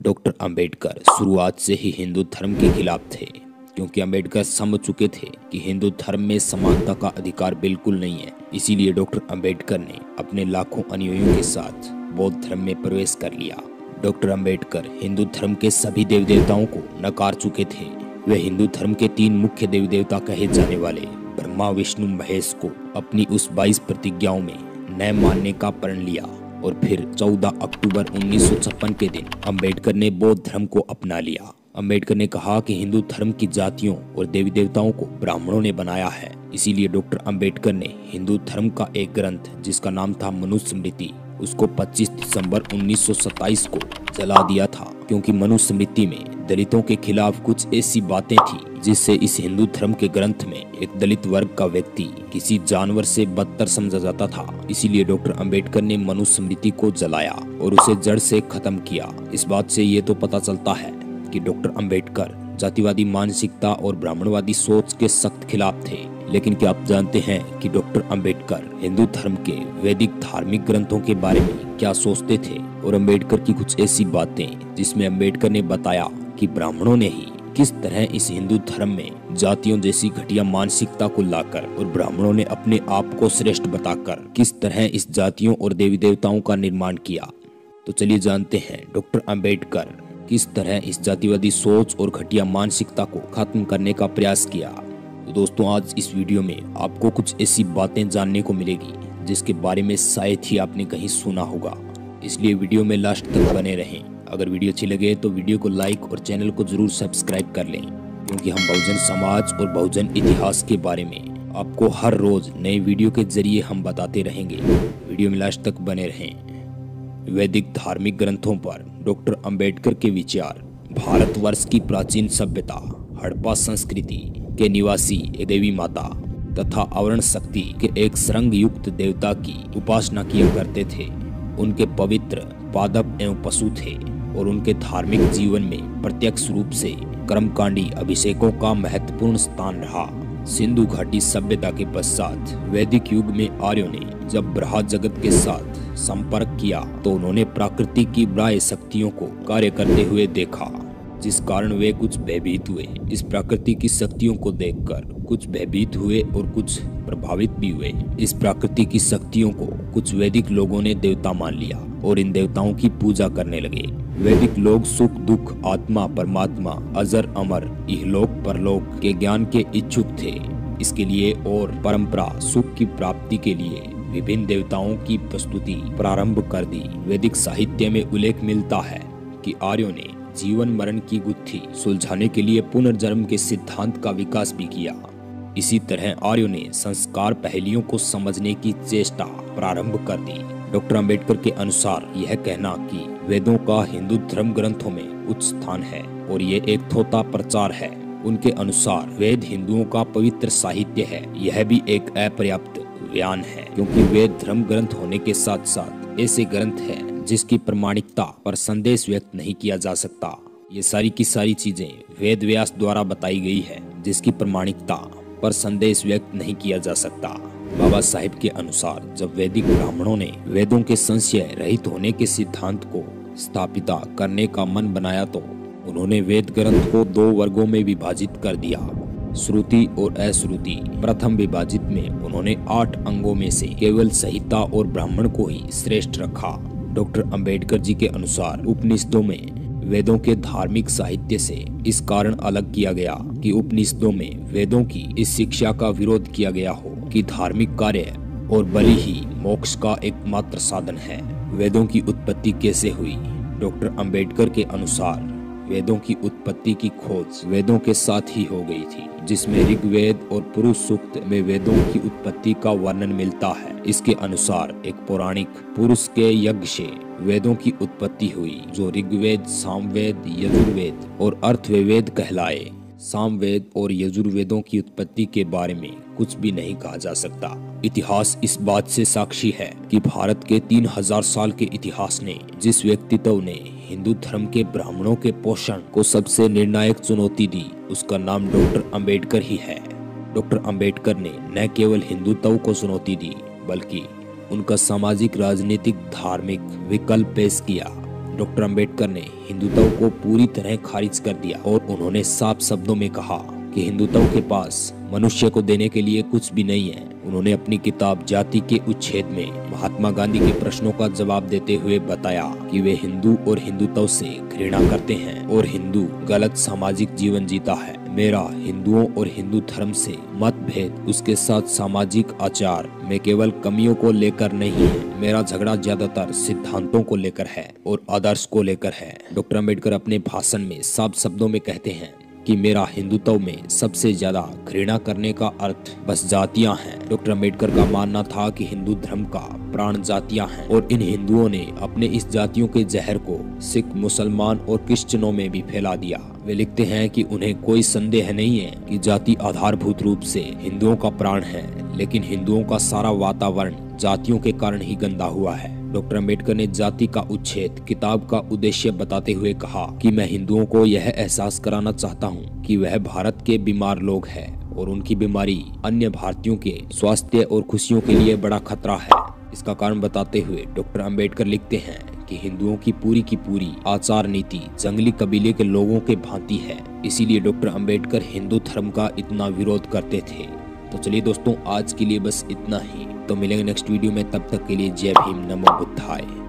Doctor Ambedkar शुरुआत से ही हिंदू धर्म के खिलाफ थे, क्योंकि अंबेडकर समझ चुके थे कि हिंदू धर्म में समानता का अधिकार बिल्कुल नहीं है। इसीलिए डॉक्टर अंबेडकर ने अपने लाखों अनुयायियों के साथ बौद्ध धर्म में प्रवेश कर लिया। डॉक्टर अंबेडकर हिंदू धर्म के सभी देवी देवताओं को नकार चुके थे। वे हिंदू धर्म के 3 मुख्य देवी देवता कहे जाने वाले ब्रह्मा, विष्णु, महेश को अपनी उस 22 प्रतिज्ञाओं में न मानने का प्रण लिया और फिर 14 अक्टूबर 1956 के दिन अंबेडकर ने बौद्ध धर्म को अपना लिया। अंबेडकर ने कहा कि हिंदू धर्म की जातियों और देवी देवताओं को ब्राह्मणों ने बनाया है। इसीलिए डॉक्टर अंबेडकर ने हिंदू धर्म का एक ग्रंथ जिसका नाम था मनुस्मृति, उसको 25 दिसंबर 1927 को जला दिया था, क्योंकि मनुस्मृति में दलितों के खिलाफ कुछ ऐसी बातें थी जिससे इस हिंदू धर्म के ग्रंथ में एक दलित वर्ग का व्यक्ति किसी जानवर से बदतर समझा जाता था। इसीलिए डॉक्टर अंबेडकर ने मनुस्मृति को जलाया और उसे जड़ से खत्म किया। इस बात से ये तो पता चलता है कि डॉक्टर अंबेडकर जातिवादी मानसिकता और ब्राह्मणवादी सोच के सख्त खिलाफ थे। लेकिन क्या आप जानते हैं कि डॉक्टर अंबेडकर हिंदू धर्म के वैदिक धार्मिक ग्रंथों के बारे में क्या सोचते थे? और अंबेडकर की कुछ ऐसी बातें जिसमें अंबेडकर ने बताया कि ब्राह्मणों ने ही किस तरह इस हिंदू धर्म में जातियों जैसी घटिया मानसिकता को लाकर और ब्राह्मणों ने अपने आप को श्रेष्ठ बताकर किस तरह इस जातियों और देवी देवताओं का निर्माण किया। तो चलिए जानते हैं डॉक्टर अंबेडकर किस तरह इस जातिवादी सोच और घटिया मानसिकता को खत्म करने का प्रयास किया। तो दोस्तों, आज इस वीडियो में आपको कुछ ऐसी बातें जानने को मिलेगी जिसके बारे में शायद ही आपने कहीं सुना होगा, इसलिए वीडियो में लास्ट तक बने रहें। अगर वीडियो अच्छी लगे तो वीडियो को लाइक और चैनल को जरूर सब्सक्राइब कर लें, क्योंकि हम बहुजन समाज और बहुजन इतिहास के बारे में आपको हर रोज नए वीडियो के जरिए हम बताते रहेंगे। वीडियो में लास्ट तक बने रहें। वैदिक धार्मिक ग्रंथों पर डॉक्टर अंबेडकर के विचार। भारतवर्ष की प्राचीन सभ्यता हड़प्पा संस्कृति के निवासी एक देवी माता तथा आवरण शक्ति के एक सरंग युक्त देवता की उपासना किया करते थे। उनके पवित्र पादप एवं पशु थे और उनके धार्मिक जीवन में प्रत्यक्ष रूप से कर्मकांडी अभिषेकों का महत्वपूर्ण स्थान रहा। सिंधु घाटी सभ्यता के पश्चात वैदिक युग में आर्यों ने जब ब्रह्मा जगत के साथ संपर्क किया तो उन्होंने प्रकृति की बाह्य शक्तियों को कार्य करते हुए देखा, जिस कारण वे कुछ भयभीत हुए। इस प्रकृति की शक्तियों को देखकर कुछ भयभीत हुए और कुछ प्रभावित भी हुए। इस प्रकृति की शक्तियों को कुछ वैदिक लोगों ने देवता मान लिया और इन देवताओं की पूजा करने लगे। वैदिक लोग सुख दुख, आत्मा, परमात्मा, अजर अमर, इहलोक परलोक के ज्ञान के इच्छुक थे। इसके लिए और परंपरा सुख की प्राप्ति के लिए विभिन्न देवताओं की प्रस्तुति प्रारंभ कर दी। वैदिक साहित्य में उल्लेख मिलता है कि आर्यों ने जीवन मरण की गुत्थी सुलझाने के लिए पुनर्जन्म के सिद्धांत का विकास भी किया। इसी तरह आर्यों ने संस्कार पहलियों को समझने की चेष्टा प्रारंभ कर दी। डॉक्टर अंबेडकर के अनुसार यह कहना कि वेदों का हिंदू धर्म ग्रंथों में उच्च स्थान है और ये एक थोथा प्रचार है। उनके अनुसार वेद हिंदुओं का पवित्र साहित्य है, यह भी एक अपर्याप्त बयान है, क्योंकि वेद धर्म ग्रंथ होने के साथ साथ ऐसे ग्रंथ है जिसकी प्रमाणिकता पर संदेश व्यक्त नहीं किया जा सकता। ये सारी की सारी चीजें वेद व्यास द्वारा बताई गई है, जिसकी प्रमाणिकता पर संदेश व्यक्त नहीं किया जा सकता। बाबा साहिब के अनुसार जब वैदिक ब्राह्मणों ने वेदों के संशय रहित होने के सिद्धांत को स्थापित करने का मन बनाया तो उन्होंने वेद ग्रंथ को 2 वर्गों में विभाजित कर दिया, श्रुति और अश्रुति। प्रथम विभाजित में उन्होंने 8 अंगों में से केवल संहिता और ब्राह्मण को ही श्रेष्ठ रखा। डॉक्टर अंबेडकर जी के अनुसार उपनिषदों में वेदों के धार्मिक साहित्य से इस कारण अलग किया गया कि उपनिषदों में वेदों की इस शिक्षा का विरोध किया गया हो कि धार्मिक कार्य और बलि ही मोक्ष का एकमात्र साधन है। वेदों की उत्पत्ति कैसे हुई? डॉक्टर अंबेडकर के अनुसार वेदों की उत्पत्ति की खोज वेदों के साथ ही हो गई थी, जिसमें ऋग्वेद और पुरुष सूक्त में वेदों की उत्पत्ति का वर्णन मिलता है। इसके अनुसार एक पौराणिक पुरुष के यज्ञ से वेदों की उत्पत्ति हुई, जो ऋग्वेद, सामवेद, यजुर्वेद और अर्थवेद कहलाए। सामवेद और यजुर्वेदों की उत्पत्ति के बारे में कुछ भी नहीं कहा जा सकता। इतिहास इस बात से साक्षी है कि भारत के 3000 साल के इतिहास ने जिस व्यक्तित्व ने हिंदू धर्म के ब्राह्मणों के पोषण को सबसे निर्णायक चुनौती दी, उसका नाम डॉक्टर अंबेडकर ही है। डॉक्टर अंबेडकर ने न केवल हिंदुत्व को चुनौती दी, बल्कि उनका सामाजिक, राजनीतिक, धार्मिक विकल्प पेश किया, डॉक्टर अंबेडकर ने हिंदुत्व को पूरी तरह खारिज कर दिया और उन्होंने साफ शब्दों में कहा कि हिंदुत्व के पास मनुष्य को देने के लिए कुछ भी नहीं है। उन्होंने अपनी किताब जाति के उच्छेद में महात्मा गांधी के प्रश्नों का जवाब देते हुए बताया कि वे हिंदू और हिंदुत्व से घृणा करते हैं और हिंदू गलत सामाजिक जीवन जीता है। मेरा हिंदुओं और हिंदू धर्म से मतभेद, उसके साथ सामाजिक आचार में केवल कमियों को लेकर नहीं है। मेरा झगड़ा ज्यादातर सिद्धांतों को लेकर है और आदर्श को लेकर है। डॉक्टर अंबेडकर अपने भाषण में साफ शब्दों में कहते हैं कि मेरा हिंदुत्व में सबसे ज्यादा घृणा करने का अर्थ बस जातियां हैं। डॉक्टर अंबेडकर का मानना था कि हिंदू धर्म का प्राण जातियां हैं और इन हिंदुओं ने अपने इस जातियों के जहर को सिख, मुसलमान और क्रिश्चियनों में भी फैला दिया। वे लिखते हैं कि उन्हें कोई संदेह नहीं है कि जाति आधारभूत रूप से हिंदुओं का प्राण है, लेकिन हिंदुओं का सारा वातावरण जातियों के कारण ही गंदा हुआ है। डॉक्टर अंबेडकर ने जाति का उच्छेद किताब का उद्देश्य बताते हुए कहा कि मैं हिंदुओं को यह एहसास कराना चाहता हूं कि वह भारत के बीमार लोग हैं और उनकी बीमारी अन्य भारतीयों के स्वास्थ्य और खुशियों के लिए बड़ा खतरा है। इसका कारण बताते हुए डॉक्टर अंबेडकर लिखते हैं कि हिंदुओं की पूरी आचार नीति जंगली कबीले के लोगों के भांति है, इसीलिए डॉक्टर अंबेडकर हिंदू धर्म का इतना विरोध करते थे। तो चलिए दोस्तों, आज के लिए बस इतना ही। तो मिलेंगे नेक्स्ट वीडियो में, तब तक के लिए जय भीम, नमो बुद्धाय।